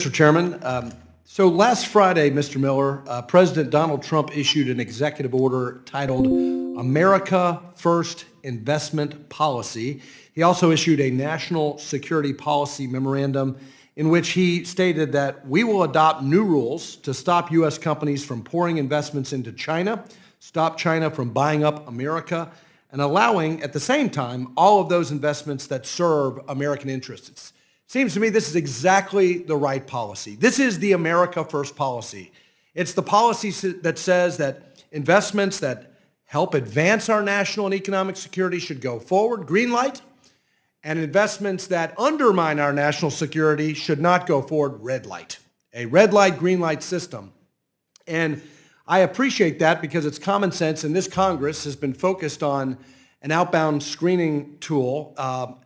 Mr. Chairman, so last Friday, Mr. Miller, President Donald Trump issued an executive order titled America First Investment Policy. He also issued a national security policy memorandum in which he stated that we will adopt new rules to stop U.S. companies from pouring investments into China, stop China from buying up America, and allowing, at the same time, all of those investments that serve American interests. It seems to me this is exactly the right policy. This is the America First policy. It's the policy that says that investments that help advance our national and economic security should go forward, green light, and investments that undermine our national security should not go forward, red light. A red light, green light system. And I appreciate that because it's common sense, and this Congress has been focused on an outbound screening tool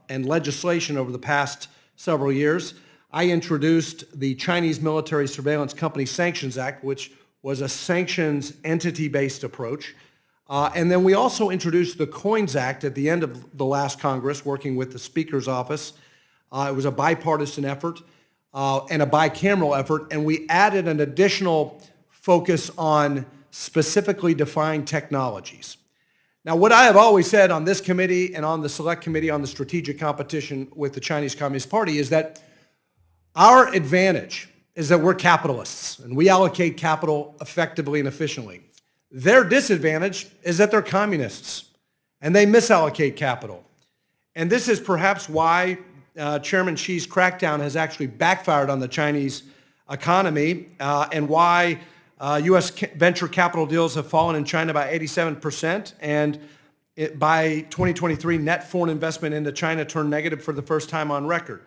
and legislation over the past several years. I introduced the Chinese Military Surveillance Company Sanctions Act, which was a sanctions entity-based approach. And then we also introduced the COINS Act at the end of the last Congress, working with the Speaker's office. It was a bipartisan effort and a bicameral effort, and we added an additional focus on specifically defined technologies. Now, what I have always said on this committee and on the Select Committee on the Strategic Competition with the Chinese Communist Party is that our advantage is that we're capitalists and we allocate capital effectively and efficiently. Their disadvantage is that they're communists and they misallocate capital. And this is perhaps why Chairman Xi's crackdown has actually backfired on the Chinese economy and why U.S. venture capital deals have fallen in China by 87%, and by 2023, net foreign investment into China turned negative for the first time on record.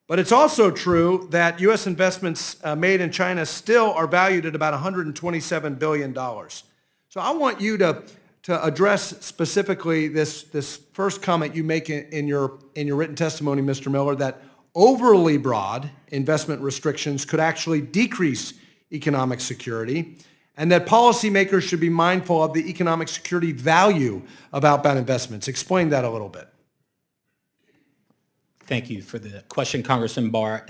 But it's also true that U.S. investments made in China still are valued at about $127 billion. So I want you to address specifically this first comment you make in your written testimony, Mr. Miller, that overly broad investment restrictions could actually decrease economic security, and that policymakers should be mindful of the economic security value of outbound investments. Explain that a little bit. Thank you for the question, Congressman Barr.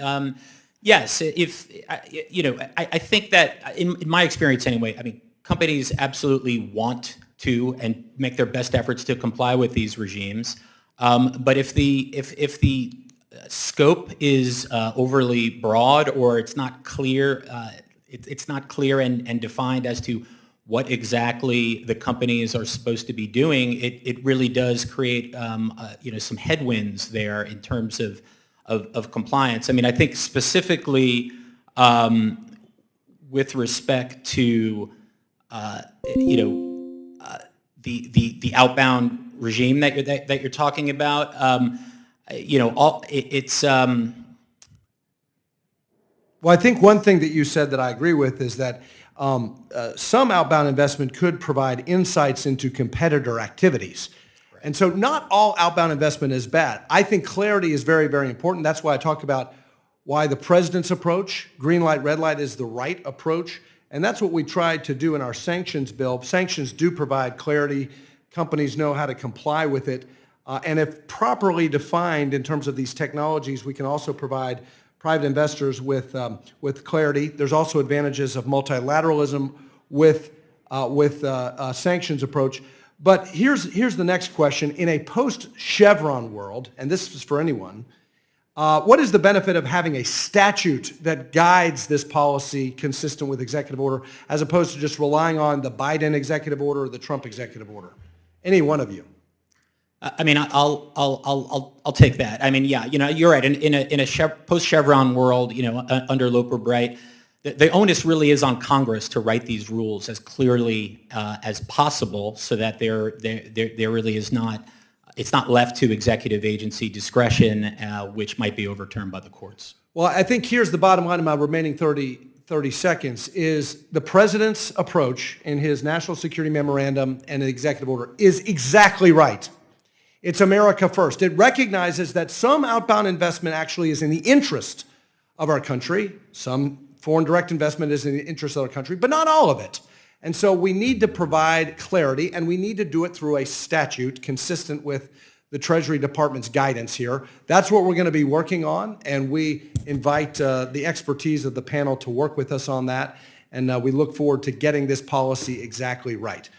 Yes, I think that in my experience anyway, I mean, companies absolutely want to and make their best efforts to comply with these regimes. But if the scope is overly broad or it's not clear, it's not clear and defined as to what exactly the companies are supposed to be doing, it really does create some headwinds there in terms of compliance. I mean, I think specifically with respect to the outbound regime that you're talking about, it's. Well, I think one thing that you said that I agree with is that some outbound investment could provide insights into competitor activities. Right. And so not all outbound investment is bad. I think clarity is very, very important. That's why I talk about why the president's approach, green light, red light, is the right approach. And that's what we tried to do in our sanctions bill. Sanctions do provide clarity. Companies know how to comply with it. And if properly defined in terms of these technologies, we can also provide private investors with clarity. There's also advantages of multilateralism with sanctions approach. But here's the next question. In a post-Chevron world, and this is for anyone, what is the benefit of having a statute that guides this policy consistent with executive order as opposed to just relying on the Biden executive order or the Trump executive order? Any one of you. I mean, I'll take that. I mean, yeah, you're right. In a post-Chevron world, under Loper Bright, the onus really is on Congress to write these rules as clearly as possible, so that there really is not. It's not left to executive agency discretion, which might be overturned by the courts. Well, I think here's the bottom line of my remaining 30 seconds is the president's approach in his national security memorandum and the executive order is exactly right. It's America first. It recognizes that some outbound investment actually is in the interest of our country. Some foreign direct investment is in the interest of our country, but not all of it. And so we need to provide clarity, and we need to do it through a statute consistent with the Treasury Department's guidance here. That's what we're going to be working on, and we invite the expertise of the panel to work with us on that, and we look forward to getting this policy exactly right.